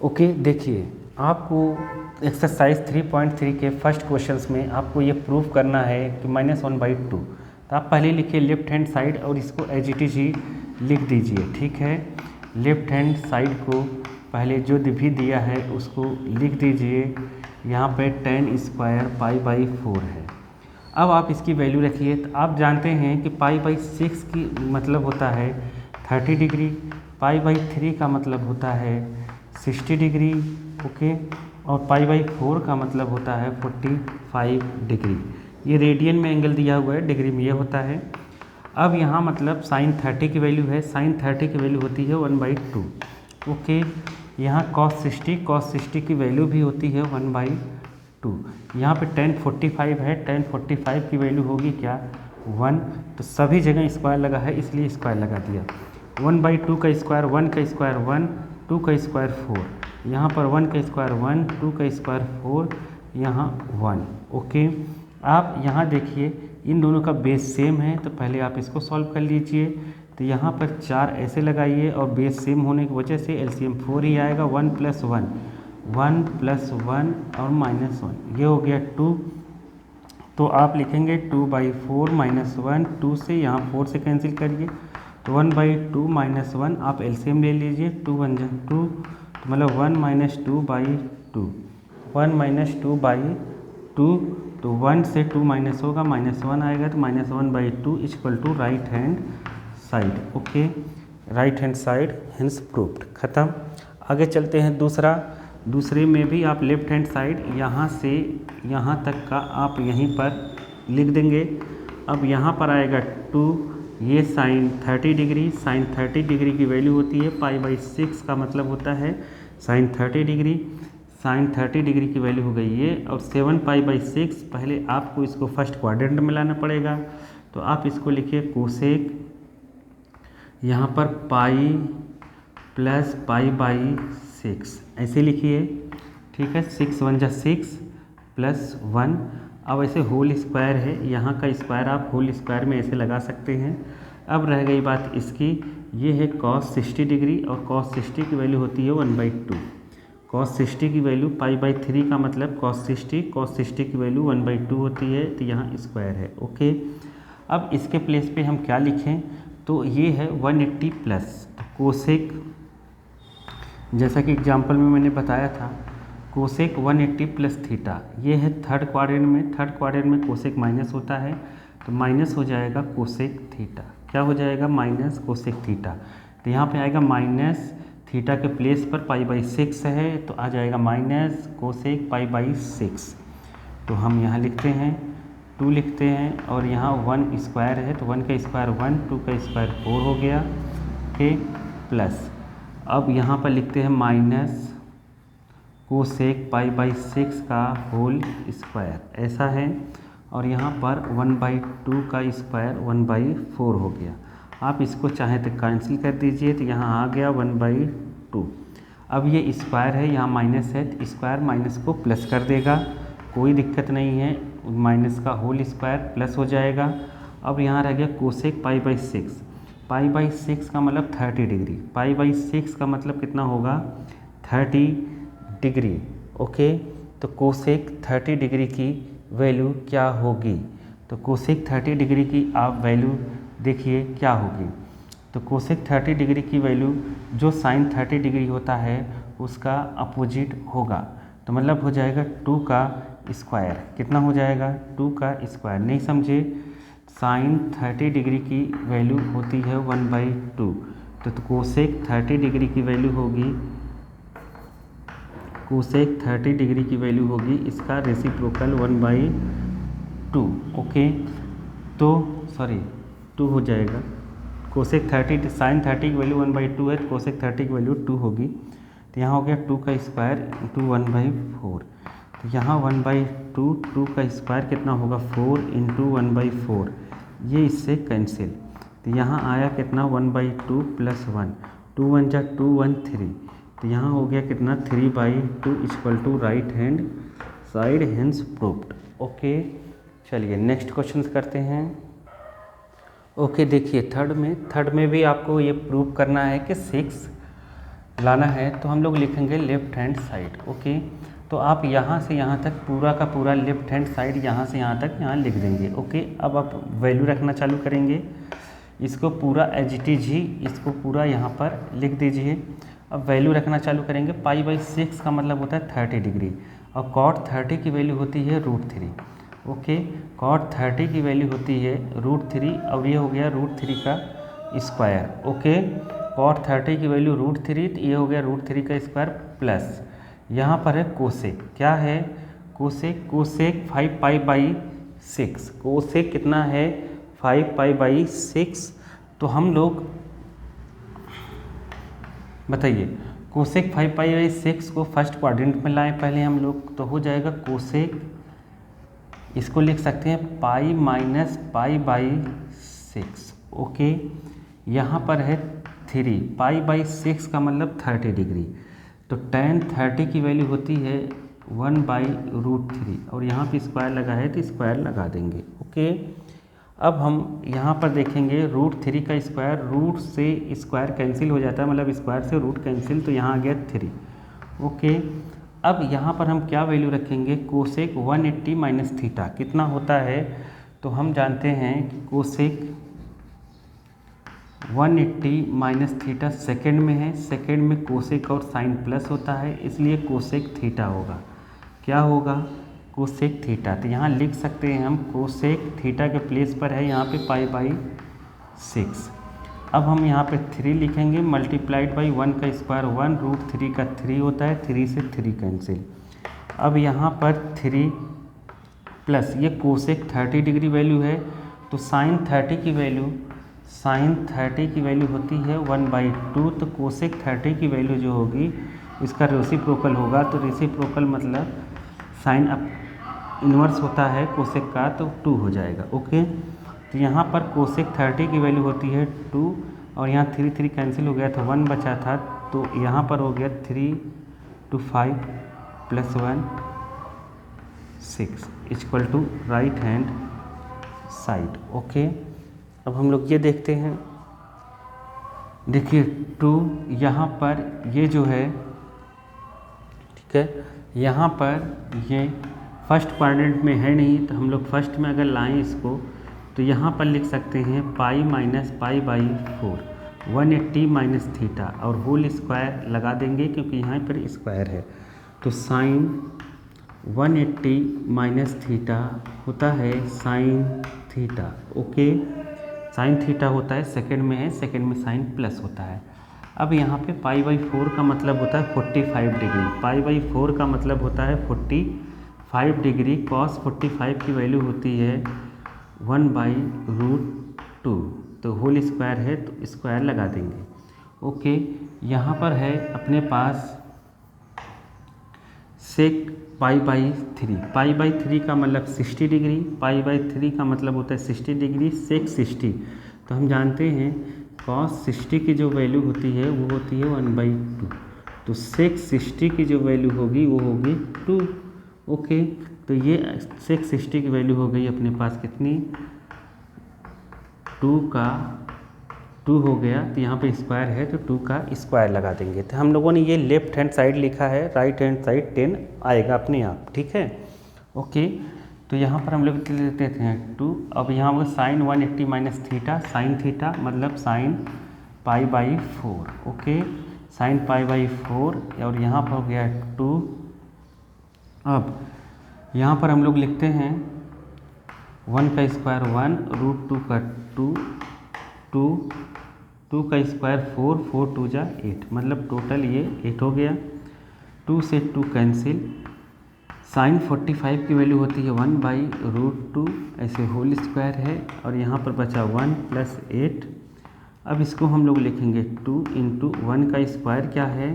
Okay, देखिए आपको exercise 3.3 के फर्स्ट क्वेश्चंस में आपको ये प्रूव करना है कि -1/2। तो आप पहले लिखिए लेफ्ट हैंड साइड और इसको एज इट इज ही लिख दीजिए, ठीक है। लेफ्ट हैंड साइड को पहले जो भी दिया है उसको लिख दीजिए। यहाँ पे 10² π/4 है। अब आप इसकी वैल्यू रखिए। तो आप जानते हैं कि π/6 की मतलब होता है 30 डिग्री, π/3 का मतलब होता है 60 डिग्री, ओके, और π/4 का मतलब होता है 45 डिग्री। ये रेडियन में एंगल दिया हुआ है, डिग्री में ये होता है। अब यहाँ मतलब sin 30 की वैल्यू है, sin 30 की वैल्यू होती है 1/2, ओके। यहाँ cos 60 की वैल्यू भी होती है 1/2। यहाँ पे tan 45 है, tan 45 की वैल्यू होगी क्या 1। तो सभी जगह स्क्वायर लगा है इसलिए स्क्वायर लगा दिया। 1/2 का स्क्वायर 1 का स्क्वायर 1, 2 का स्क्वायर 4, यहाँ पर 1 का स्क्वायर 1, 2 का स्क्वायर 4, यहाँ 1, ओके। आप यहाँ देखिए इन दोनों का बेस सेम है तो पहले आप इसको सॉल्व कर लीजिए। तो यहाँ पर 4 ऐसे लगाइए और बेस सेम होने की वजह से एलसीएम 4 ही आएगा। 1 + 1, 1 + 1 और -1, ये हो गया 2। तो आप लिखेंगे 2/4 -1, 2 से यहाँ 4 से कैंसिल करिए तो 1/2 -1, आप एलसीएम ले लीजिए। 2 × 1 = 2, मतलब 1 - 2/2, 1 - 2/2। तो 1 से 2 माइनस होगा, -1 आएगा तो -1/2 = right hand side, okay. Right hand side hence proved, खत्म। आगे चलते हैं दूसरे में भी आप लेफ्ट हैंड साइड यहाँ से यहाँ तक का आप यहीं पर लिख देंगे। अब यहाँ पर आएगा 2, ये sin 30 डिग्री, sin 30 डिग्री की वैल्यू होती है π/6 का मतलब होता है sin 30 डिग्री। sin 30 डिग्री की वैल्यू हो गई ये, और 7 π/6। पहले आपको इसको फर्स्ट क्वाड्रेंट में लाना पड़ेगा। तो आप इसको लिखिए कोसेक, यहाँ पर पाई प्लस π/6 ऐसे लिखिए, ठीक है। 6 × 1 = 6 + 1। अब ऐसे होल स्क्वायर है, यहाँ का स्क्वायर आप होल स्क्वायर में ऐसे लगा सकते हैं। अब रह गई बात इसकी, ये है cos 60 डिग्री, और cos 60 की वैल्यू होती है 1/2। cos 60 की वैल्यू π/3 का मतलब cos 60 की वैल्यू 1/2 होती है, तो यहाँ स्क्वायर है, ओके। अब इसके प्लेस पे हम क्या लिखें, तो ये है 180 प्लस कोसेक, जैसा कि एग्जांपल में मैंने बताया था कोसेक 180 + थीटा। ये है थर्ड क्वाड्रेंट में कोसेक माइनस होता है, तो माइनस हो जाएगा कोसेक थीटा। क्या हो जाएगा? Minus cosec theta. तो यहाँ पे आएगा माइनस थीटा के प्लेस पर π/6 है, तो आ जाएगा माइनस कोसेक π/6। तो हम यहाँ लिखते हैं 2 लिखते हैं, और यहाँ 1 स्क्वायर है तो 1 का स्क्वायर 1, 2 का स्क्वायर 4 हो गया, ओके, प्लस। अब यहाँ पर लिखते हैं माइनस कोसेक π/6 का होल स्क्वायर, ऐसा है। और यहाँ पर 1/2 का स्क्वायर 1/4 हो गया। आप इसको चाहे तो कैंसिल कर दीजिए, तो यहाँ आ गया 1/2। अब ये स्क्वायर है, यहाँ माइनस है, तो स्क्वायर माइनस को प्लस कर देगा, कोई दिक्कत नहीं है। माइनस का होल स्क्वायर प्लस हो जाएगा। अब यहाँ रह गया कोसेक π/6। π/6 का मतलब 30 डिग्री, π/6 का मतलब कितना होगा 30 डिग्री, ओके। तो कोसेक 30 डिग्री की वैल्यू क्या होगी? तो कोसेक 30 डिग्री की आप वैल्यू देखिए क्या होगी। तो कोसेक 30 डिग्री की वैल्यू जो sin 30 डिग्री होता है उसका अपोजिट होगा, तो मतलब हो जाएगा 2 का स्क्वायर। कितना हो जाएगा? 2 का स्क्वायर। नहीं समझे? sin 30 डिग्री की वैल्यू होती है 1/2, तो कोसेक 30 डिग्री की वैल्यू होगी, कोसेक 30 डिग्री की वैल्यू होगी इसका रेसिप्रोकल 1/2, ओके। तो सॉरी 2 हो जाएगा। कोसेक 30 sin 30 की वैल्यू 1/2 है, तो कोसेक 30 की वैल्यू 2 होगी। तो यहाँ हो गया 2 का स्क्वायर इंटू 1/4। तो यहाँ 1/2, 2 का स्क्वायर कितना होगा 4 × 1/4, ये इससे कैंसिल। तो यहाँ आया कितना 1/2 + 1, 2 × 1 = 2, 1 3। तो यहाँ हो गया कितना 3/2 = right hand side hence proved, okay. चलिए नेक्स्ट क्वेश्चन करते हैं। ओके, देखिए थर्ड में भी आपको ये प्रूव करना है कि 6 लाना है तो हम लोग लिखेंगे लेफ्ट हैंड साइड। ओके, तो आप यहाँ से यहाँ तक पूरा का पूरा लेफ्ट हैंड साइड यहाँ से यहाँ तक यहाँ लिख देंगे। ओके, अब आप वैल्यू रखना चालू करेंगे, इसको पूरा एज इट इज ही इसको पूरा यहाँ पर लिख दीजिए। अब वैल्यू रखना चालू करेंगे। π/6 का मतलब होता है 30 डिग्री और cot 30 की वैल्यू होती है √3। ओके, cot 30 की वैल्यू होती है √3 और ये हो गया √3 का स्क्वायर। ओके, cot 30 की वैल्यू √3 तो ये हो गया √3 का स्क्वायर प्लस यहाँ पर है कोसेक। क्या है कोसेक? कोसेक 5π/6। कोसेक कितना है 5π/6। तो हम लोग बताइए कोसेक 5π/6 को फर्स्ट क्वाड्रेंट में लाएं पहले हम लोग, तो हो जाएगा कोसेक, इसको लिख सकते हैं π-π/6। ओके, यहाँ पर है 3, π/6 का मतलब 30 डिग्री, तो tan 30 की वैल्यू होती है 1/√3 और यहाँ पे स्क्वायर लगा है तो स्क्वायर लगा देंगे। ओके, अब हम यहाँ पर देखेंगे √3 का स्क्वायर, रूट से स्क्वायर कैंसिल हो जाता है, मतलब स्क्वायर से रूट कैंसिल, तो यहाँ आ गया 3। ओके, अब यहाँ पर हम क्या वैल्यू रखेंगे? कोसेक 180 - थीटा कितना होता है? तो हम जानते हैं कि कोसेक 180 - थीटा सेकेंड में है, सेकेंड में कोसेक और साइन प्लस होता है, इसलिए कोसेक थीटा होगा। क्या होगा? Cosec theta. तो यहाँ लिख सकते हैं हम कोसेक थीटा के प्लेस पर है यहाँ पे π/6। अब हम यहाँ पे 3 लिखेंगे मल्टीप्लाइड बाई 1 का स्क्वायर 1, √3 का 3 होता है, 3 से 3 कैंसिल। अब यहाँ पर 3 प्लस ये कोसेक 30 डिग्री वैल्यू है, तो साइन 30 की वैल्यू होती है 1/2। तो कोसेक 30 की वैल्यू जो होगी इसका रेसिप्रोकल होगा, तो रेसिप्रोकल मतलब साइन इन्वर्स होता है कोसेक का, तो 2 हो जाएगा। ओके, तो यहाँ पर कोसेक 30 की वैल्यू होती है 2 और यहाँ 3 कैंसिल हो गया था, 1 बचा था, तो यहाँ पर हो गया 3 × 5 + 1 6 equal to right hand side. Okay, अब हम लोग ये देखते हैं, देखिए 2 यहाँ पर ये जो है, ठीक है, यहाँ पर ये फर्स्ट क्वाड्रेंट में है नहीं, तो हम लोग फर्स्ट में अगर लाएं इसको तो यहाँ पर लिख सकते हैं π-π/4 180 - थीटा और होल स्क्वायर लगा देंगे क्योंकि यहाँ पर स्क्वायर है, तो साइन 180 - थीटा होता है sine theta. Okay, sine theta होता है सेकंड में है, सेकंड में साइन प्लस होता है। अब यहाँ पे π/4 का मतलब होता है 45 डिग्री, π/4 का मतलब होता है 45 डिग्री, cos 45 की वैल्यू होती है 1/√2, तो होल स्क्वायर है तो स्क्वायर लगा देंगे। ओके, यहाँ पर है अपने पास सेक π/3 का मतलब 60 डिग्री, π/3 का मतलब होता है 60 डिग्री, सेक 60, तो हम जानते हैं cos 60 की जो वैल्यू होती है वो होती है 1/2, तो सेक 60 की जो वैल्यू होगी वो होगी 2। ओके, तो ये सेक 60 की वैल्यू हो गई अपने पास कितनी? 2 हो गया, तो यहाँ पे स्क्वायर है तो 2 का स्क्वायर लगा देंगे। तो हम लोगों ने ये लेफ्ट हैंड साइड लिखा है, राइट हैंड साइड 10 आएगा अपने आप, ठीक है। ओके, तो यहाँ पर हम लोग लेते हैं 2। अब यहाँ पर साइन 180 - थीटा, साइन थीटा मतलब साइन π/4। ओके, साइन π/4 और यहाँ पर हो गया 2। अब यहाँ पर हम लोग लिखते हैं 1 का स्क्वायर 1, √2 का 2 का स्क्वायर 4, 4 × 2 = 8, मतलब टोटल ये 8 हो गया। 2 से 2 कैंसिल, साइन 45 की वैल्यू होती है 1/√2, ऐसे होल स्क्वायर है और यहाँ पर बचा 1 + 8। अब इसको हम लोग लिखेंगे 2 × 1 का स्क्वायर क्या है?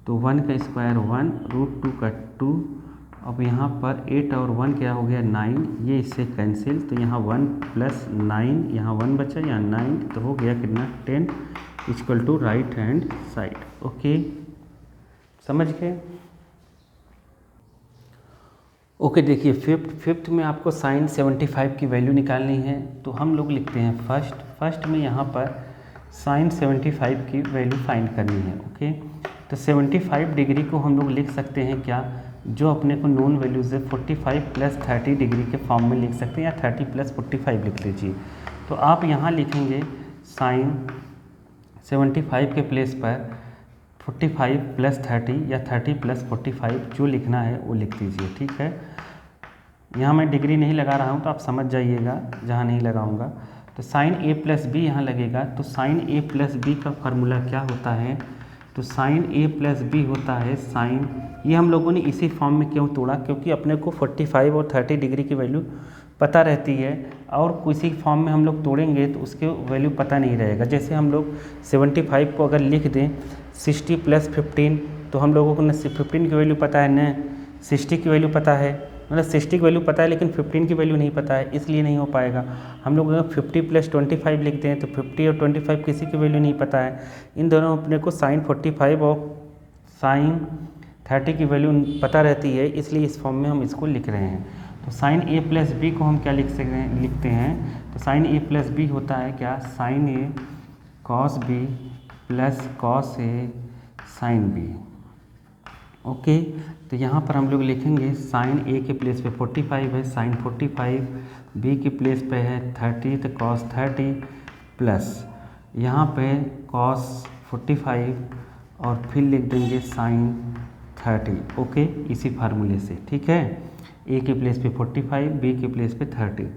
तो 1 का स्क्वायर 1, √2 का 2, अब यहाँ पर 8 और 1 क्या हो गया 9, ये इससे कैंसिल, तो यहाँ 1 + 9, यहाँ 1 बचा, यहाँ 9, तो हो गया कितना 10 equal to right hand side. Okay, समझ गए? ओके, देखिए फिफ्थ में आपको साइन 75 की वैल्यू निकालनी है, तो हम लोग लिखते हैं फर्स्ट में यहाँ पर साइन 75 की वैल्यू फाइंड करनी है। ओके, तो 75 डिग्री को हम लोग लिख सकते हैं क्या, जो अपने को नोन वैल्यूज़ है 45 प्लस 30 डिग्री के फॉर्म में लिख सकते हैं, या 30 प्लस 45 लिख लीजिए। तो आप यहाँ लिखेंगे साइन 75 के प्लेस पर 45 प्लस 30 या 30 प्लस 45 जो लिखना है वो लिख दीजिए। ठीक है, यहाँ मैं डिग्री नहीं लगा रहा हूँ तो आप समझ जाइएगा जहाँ नहीं लगाऊंगा। तो साइन ए प्लस बी यहाँ लगेगा, तो साइन ए प्लस बी का फार्मूला क्या होता है, तो साइन ए प्लस बी होता है साइन, ये हम लोगों ने इसी फॉर्म में क्यों तोड़ा, क्योंकि अपने को 45 और 30 डिग्री की वैल्यू पता रहती है, और किसी फॉर्म में हम लोग तोड़ेंगे तो उसके वैल्यू पता नहीं रहेगा। जैसे हम लोग 75 को अगर लिख दें 60 प्लस 15, तो हम लोगों को न 15 की वैल्यू पता है न 60 की वैल्यू पता है, मतलब 60 की वैल्यू पता है लेकिन 15 की वैल्यू नहीं पता है, इसलिए नहीं हो पाएगा। हम लोग अगर 50 प्लस 25 लिखते हैं तो 50 और 25 किसी की वैल्यू नहीं पता है। इन दोनों अपने को साइन 45 और साइन 30 की वैल्यू पता रहती है, इसलिए इस फॉर्म में हम इसको लिख रहे हैं। तो साइन ए प्लस बी को हम क्या लिखते हैं, तो साइन ए प्लस बी होता है क्या, sign A cos B plus cos A sine B. Okay, तो यहाँ पर हम लोग लिखेंगे साइन ए के प्लेस पे 45 है, साइन 45, बी के प्लेस पे है 30 तो कॉस 30 प्लस यहाँ पे कॉस 45 और फिर लिख देंगे साइन 30। ओके, इसी फार्मूले से। ठीक है, ए के प्लेस पे 45, बी के प्लेस पे 30,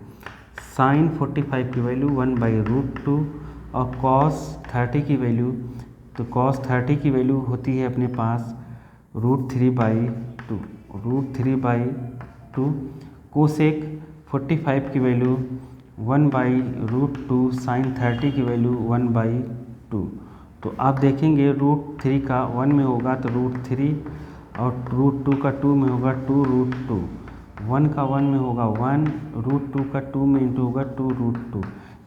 साइन 45 की वैल्यू 1/√2 और कॉस 30 की वैल्यू, तो कॉस 30 की वैल्यू होती है अपने पास √3/2, √3/2, कोसेक 45 की वैल्यू 1/√2, साइन 30 की वैल्यू 1/2। तो आप देखेंगे √3 का 1 में होगा तो √3 और √2 का 2 में होगा 2√2, 1 का 1 में होगा 1, √2 का 2 में इंटू होगा 2√2।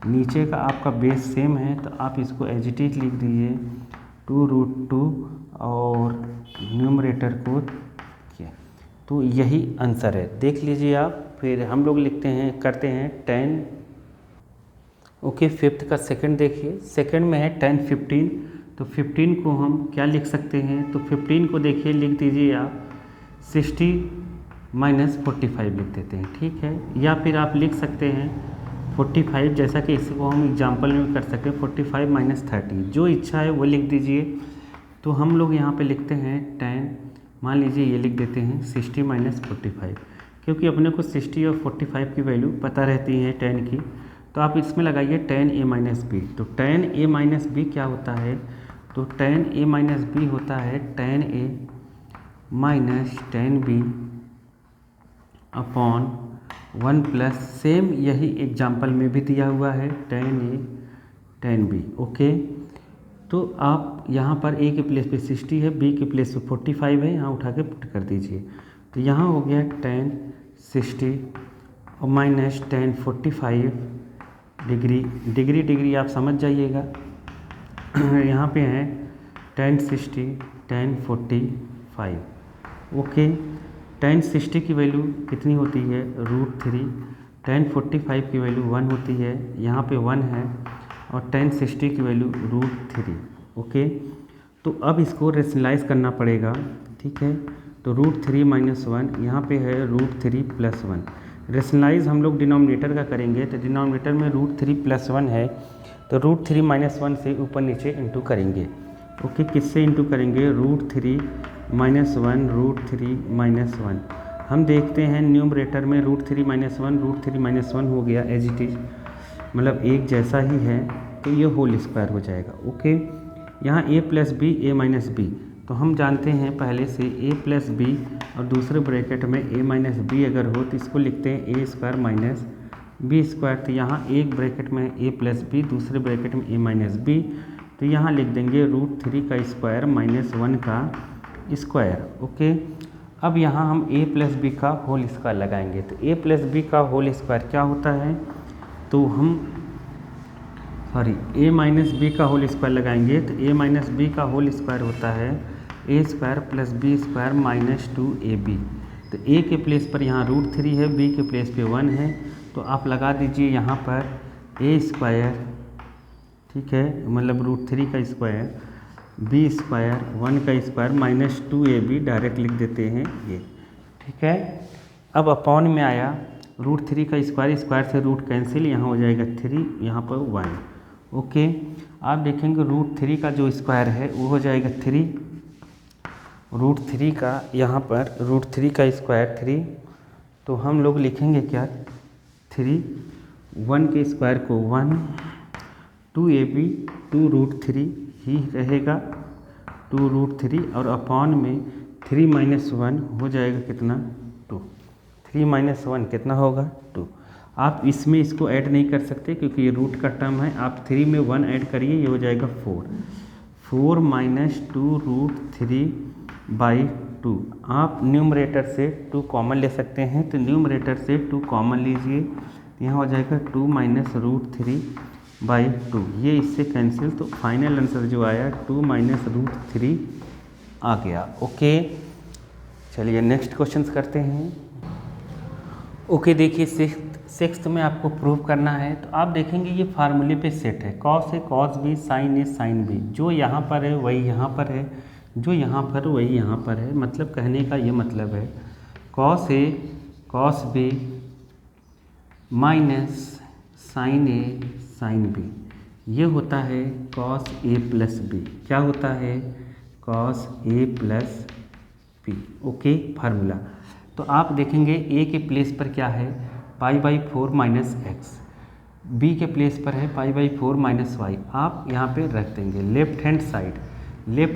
नीचे का आपका बेस सेम है तो आप इसको एज इट इज लिख दीजिए 2√2 और न्यूमरेटर को किया। तो यही आंसर है, देख लीजिए आप। फिर हम लोग लिखते हैं, करते हैं 10। ओके, फिफ्थ का सेकंड देखिए, सेकंड में है 10 15, तो 15 को हम क्या लिख सकते हैं, तो 15 को देखिए लिख दीजिए आप 60 माइनस 45 लिख देते हैं। ठीक है, या फिर आप लिख सकते हैं 45, जैसा कि इसको हम एग्जाम्पल में कर सकते हैं 45 माइनस 30, जो इच्छा है वो लिख दीजिए। तो हम लोग यहाँ पे लिखते हैं 10, मान लीजिए ये लिख देते हैं 60 माइनस 45, क्योंकि अपने को 60 और 45 की वैल्यू पता रहती है 10 की, तो आप इसमें लगाइए 10a माइनस बी। तो 10a माइनस बी क्या होता है, तो 10a माइनस बी होता है 10a minus 10b upon 1 plus, same यही एग्जाम्पल में भी दिया हुआ है 10a 10b। ओके, तो आप यहाँ पर a के प्लेस पे 60 है, b के प्लेस पे 45 है, यहाँ उठा के पुट कर दीजिए। तो यहाँ हो गया 10 60 और माइनस 10 45 डिग्री आप समझ जाइएगा। यहाँ पे है 10 60 10 45। ओके, 10 60 की वैल्यू कितनी होती है, √3, 10 45 की वैल्यू 1 होती है, यहाँ पे 1 है, और 10 60 की वैल्यू √3। ओके, तो अब इसको रेशनलाइज करना पड़ेगा। ठीक है, तो √3 माइनस 1, यहाँ पे है √3 प्लस 1। रेशनलाइज हम लोग डिनोमिनेटर का करेंगे, तो डिनोमिनेटर में √3 प्लस 1 है, तो √3 माइनस 1 से ऊपर नीचे इंटू करेंगे। ओके, किससे इंटू करेंगे, √3 माइनस 1, √3 माइनस 1। हम देखते हैं न्यूमरेटर में √3 माइनस 1, √3 माइनस 1 हो गया एज इट इज, मतलब एक जैसा ही है, तो ये होल स्क्वायर हो जाएगा। ओके, यहाँ a plus b a minus b, तो हम जानते हैं पहले से a प्लस बी और दूसरे ब्रैकेट में a माइनस बी अगर हो तो इसको लिखते हैं a square minus b square. तो यहाँ एक ब्रैकेट में a प्लस बी, दूसरे ब्रैकेट में a माइनस बी, तो यहाँ लिख देंगे √3 का स्क्वायर माइनस 1 का स्क्वायर। ओके, अब यहाँ हम a प्लस बी का होल स्क्वायर लगाएंगे, तो a प्लस बी का होल स्क्वायर क्या होता है, तो हम a माइनस बी का होल स्क्वायर लगाएंगे, तो a माइनस बी का होल स्क्वायर होता है a square plus b square minus 2ab। तो a के प्लेस पर यहाँ √3 है, b के प्लेस पे 1 है, तो आप लगा दीजिए यहाँ पर a स्क्वायर, ठीक है, मतलब √3 का स्क्वायर बी स्क्वायर 1 का स्क्वायर माइनस 2ab डायरेक्ट लिख देते हैं ये। ठीक है, अब अपॉन में आया √3 का स्क्वायर, स्क्वायर से रूट कैंसिल, यहाँ हो जाएगा 3, यहाँ पर 1। ओके, आप देखेंगे √3 का जो स्क्वायर है वो हो जाएगा 3, √3 का यहाँ पर √3 का स्क्वायर 3, तो हम लोग लिखेंगे क्या 3, 1 के स्क्वायर को 1, 2ab 2√3 ही रहेगा 2√3 और अपॉन में 3 - 1 हो जाएगा कितना 2, 3 - 1 कितना होगा 2। आप इसमें इसको ऐड नहीं कर सकते क्योंकि ये रूट का टर्म है, आप 3 में 1 ऐड करिए, ये हो जाएगा 4, 4 - 2√3/2। आप न्यूमरेटर से 2 कॉमन ले सकते हैं, तो न्यूमरेटर से 2 कॉमन लीजिए, यहाँ हो जाएगा 2 - √3/2, ये इससे कैंसिल, तो फाइनल आंसर जो आया 2 - √3 आ गया। ओके, चलिए नेक्स्ट क्वेश्चंस करते हैं। ओके, देखिए सिक्स्थ में आपको प्रूव करना है, तो आप देखेंगे ये फार्मूले पे सेट है, cos A cos B sign A sine B, जो यहाँ पर है वही यहाँ पर है, जो यहाँ पर वही यहाँ पर है, मतलब कहने का ये मतलब है cos A cos B minus sign A sine B, ये होता है कॉस ए प्लस बी। क्या होता है cos A plus B. Okay, formula तो आप देखेंगे ए के प्लेस पर क्या है π/4 माइनस एक्स, बी के प्लेस पर है π/4 माइनस वाई, आप यहाँ पे रख देंगे। लेफ्ट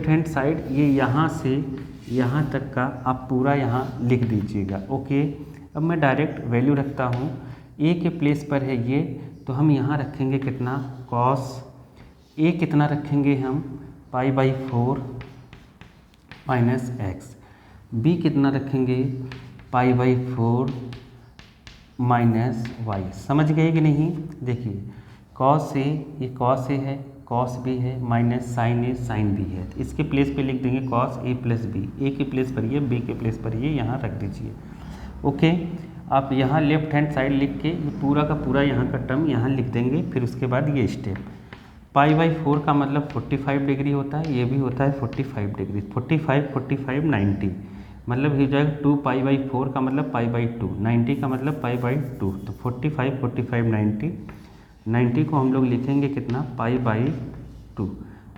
हैंड साइड ये यहाँ से यहाँ तक का आप पूरा यहाँ लिख दीजिएगा। ओके, अब मैं डायरेक्ट वैल्यू रखता हूँ, ए के प्लेस पर है ये, तो हम यहाँ रखेंगे कितना कॉस ए, कितना रखेंगे हम π/4 माइनस एक्स, बी कितना रखेंगे π/4 माइनस वाई। समझ गए कि नहीं? देखिए कॉस ए, ये कॉस ए है, कॉस बी है, माइनस साइन ए साइन बी है, तो इसके प्लेस पे लिख देंगे कॉस ए प्लस बी, ए के प्लेस पर ये, बी के प्लेस पर ये, यहाँ रख दीजिए। ओके, आप यहाँ लेफ्ट हैंड साइड लिख के ये पूरा का पूरा यहाँ का टर्म यहाँ लिख देंगे, फिर उसके बाद ये स्टेप। π/4 का मतलब 45 डिग्री होता है, ये भी होता है 45 डिग्री, 45 45 90, मतलब हो जाएगा 2 π/4 का मतलब π/2, 90 का मतलब π/2, तो 45 45 90, 90 को हम लोग लिखेंगे कितना π/2।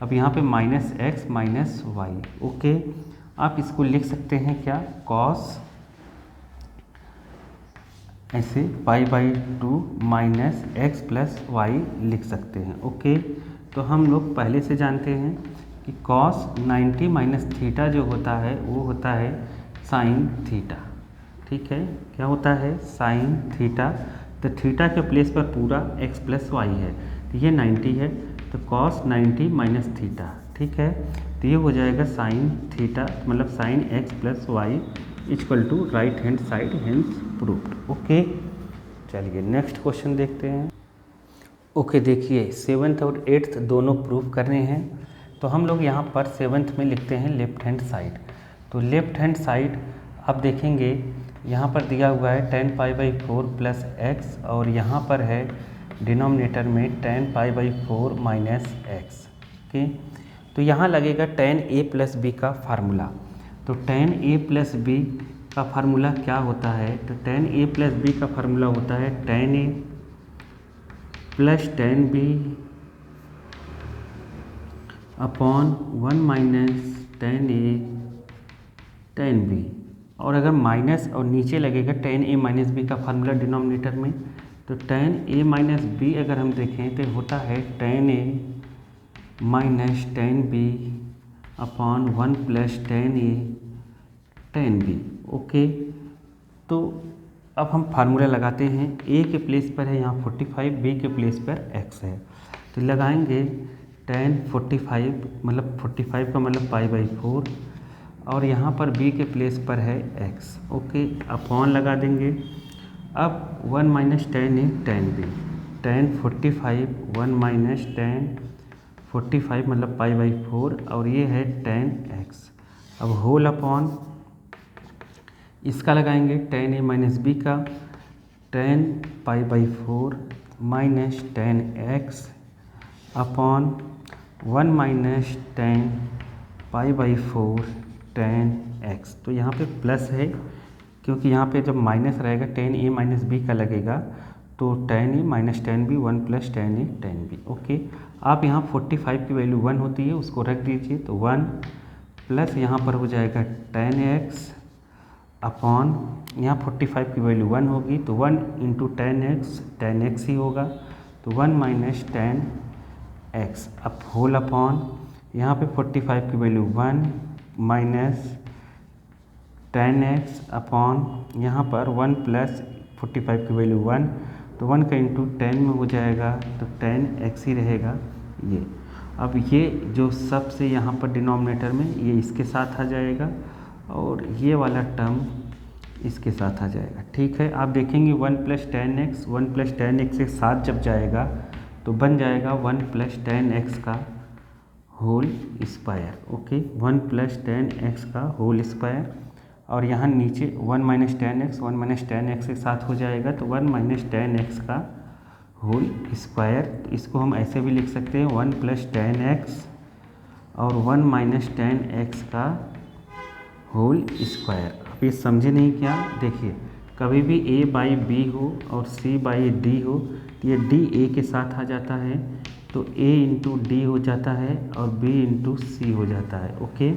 अब यहाँ पे minus x minus y. Okay, आप इसको लिख सकते हैं क्या कॉस, ऐसे π/2 माइनस एक्स प्लस वाई लिख सकते हैं। ओके, तो हम लोग पहले से जानते हैं कि कॉस 90 माइनस थीटा जो होता है वो होता है साइन थीटा। ठीक है, क्या होता है साइन थीटा, तो थीटा के प्लेस पर पूरा एक्स प्लस वाई है, तो ये 90 है, तो कॉस 90 माइनस थीटा। ठीक है, तो ये हो जाएगा साइन थीटा, मतलब sine x plus y equal to right hand side, hence proved. Okay, चलिए नेक्स्ट क्वेश्चन देखते हैं। ओके, देखिए 7th और 8th दोनों प्रूव करने हैं, तो हम लोग यहाँ पर 7th में लिखते हैं लेफ्ट हैंड साइड। तो लेफ्ट हैंड साइड आप देखेंगे यहाँ पर दिया हुआ है tan π/4 प्लस एक्स, और यहाँ पर है डिनोमिनेटर में tan π/4 माइनस एक्स। ओके, तो यहाँ लगेगा tan a प्लस बी का फार्मूला। तो tan a प्लस बी का फार्मूला क्या होता है, तो tan a प्लस बी का फार्मूला होता है tan a plus tan b upon 1 minus tan a tan b, और अगर माइनस और नीचे लगेगा tan a माइनस बी का फार्मूला डिनोमिनेटर में, तो tan a माइनस बी अगर हम देखें तो होता है tan a minus tan b upon 1 plus tan a tan b। Okay, तो अब हम फार्मूला लगाते हैं, a के प्लेस पर है यहाँ 45, b के प्लेस पर x है, तो लगाएंगे tan 45, मतलब 45 का मतलब π/4, और यहाँ पर b के प्लेस पर है x। ओके, अपॉन लगा देंगे। अब 1 minus tan a tan b, tan 45 1 minus tan 45 मतलब π/4, और ये है tan x। अब होल अपॉन इसका लगाएंगे tan a माइनस बी का, tan π/4 minus tan x upon 1 minus tan pi by 4 tan x. तो यहाँ पे प्लस है क्योंकि यहाँ पे जब माइनस रहेगा टेन ए माइनस बी का लगेगा, तो tan A minus tan B 1 plus tan A tan B. Okay, आप यहाँ 45 की वैल्यू 1 होती है उसको रख दीजिए, तो 1 प्लस यहाँ पर हो जाएगा टेन एक्स अपॉन यहाँ 45 की वैल्यू 1 होगी, तो 1 इंटू टेन एक्स ही होगा, तो 1 माइनस टेन एक्स अब होल अपॉन यहाँ पे 45 की value 1 minus ten x upon यहाँ पर 1 प्लस 45 की वैल्यू 1, तो 1 का इंटू 10 में हो जाएगा, तो 10 एक्स ही रहेगा ये। अब ये जो सबसे यहाँ पर डिनोमिनेटर में ये इसके साथ आ जाएगा और ये वाला टर्म इसके साथ आ जाएगा। ठीक है, आप देखेंगे 1 प्लस टेन एक्स के साथ जब जाएगा तो बन जाएगा 1 प्लस टेन एक्स का whole square. Okay, 1 plus ten x का होल स्क्वायर, और यहाँ नीचे 1 माइनस टेन एक्स के साथ हो जाएगा, तो 1 माइनस टेन एक्स का होल स्क्वायर। तो इसको हम ऐसे भी लिख सकते हैं 1 प्लस टेन एक्स और 1 माइनस टेन एक्स का होल स्क्वायर। अब ये समझे नहीं क्या? देखिए, कभी भी a बाई बी हो और c बाई डी हो तो ये d a के साथ आ जाता है, तो a इंटू डी हो जाता है और b इंटू सी हो जाता है। ओके,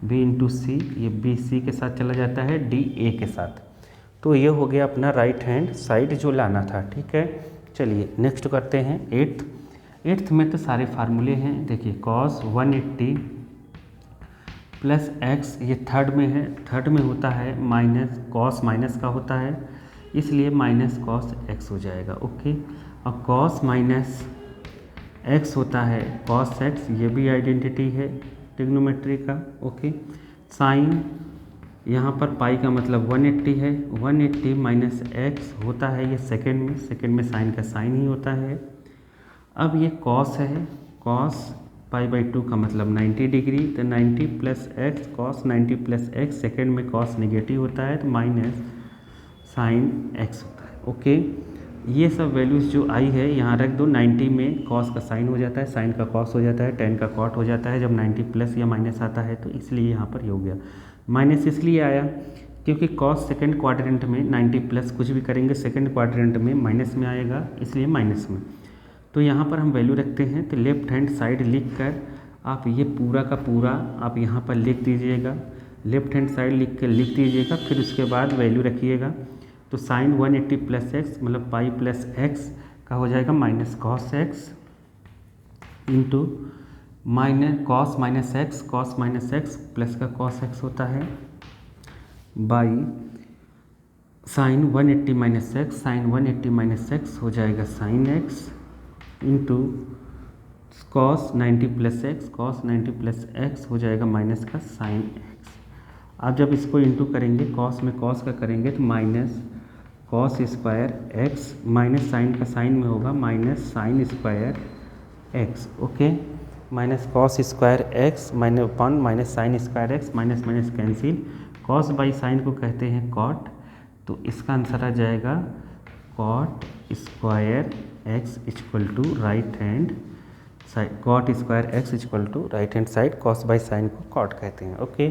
b इंटू सी, ये b c के साथ चला जाता है d a के साथ। तो ये हो गया अपना राइट हैंड साइड जो लाना था। ठीक है, चलिए नेक्स्ट करते हैं एट्थ में तो सारे फार्मूले हैं। देखिए कॉस 180 प्लस एक्स, ये थर्ड में है, थर्ड में होता है माइनस कॉस माइनस का होता है, इसलिए माइनस कॉस एक्स हो जाएगा। ओके, और कॉस माइनस एक्स होता है कॉस एक्स, ये भी आइडेंटिटी है ट्रिग्नोमेट्री का। ओके, साइन यहाँ पर पाई का मतलब 180 है, 180 माइनस एक्स होता है ये सेकेंड में साइन का साइन ही होता है। अब ये कॉस है, कॉस पाई बाई 2 का मतलब 90 डिग्री, तो 90 plus x cos 90 plus x, second में कॉस नेगेटिव होता है तो माइनस साइन एक्स होता है। ओके, ये सब वैल्यूज़ जो आई है यहाँ रख दो। 90 में कॉस का साइन हो जाता है, साइन का कॉस हो जाता है, टेन का कॉट हो जाता है जब 90 प्लस या माइनस आता है, तो इसलिए यहाँ पर ये हो गया। माइनस इसलिए आया क्योंकि कॉस सेकंड क्वाड्रेंट में 90 प्लस कुछ भी करेंगे सेकंड क्वाड्रेंट में माइनस में आएगा, इसलिए माइनस में। तो यहाँ पर हम वैल्यू रखते हैं, तो लेफ्ट हैंड साइड लिख कर आप ये पूरा का पूरा आप यहाँ पर लिख दीजिएगा, लेफ्ट हैंड साइड लिख दीजिएगा, फिर उसके बाद वैल्यू रखिएगा। तो साइन 180 प्लस एक्स मतलब पाई प्लस एक्स का हो जाएगा minus cos x into minus cos minus x plus का कॉस एक्स होता है by sine 180 minus x, sine 180 minus x हो जाएगा sine x into cos 90 plus x x हो जाएगा माइनस का साइन एक्स। अब जब इसको इंटू करेंगे कॉस में कॉस का करेंगे तो minus cos square x minus sine का साइन में होगा minus sine square x. Okay, minus cos square x minus upon minus sine square x, minus minus cancel, cos by sine को कहते हैं कॉट, तो इसका आंसर आ जाएगा cot square x equal to right hand side, cot square x equal to right hand side, cos by sine को cot कहते हैं। ओके,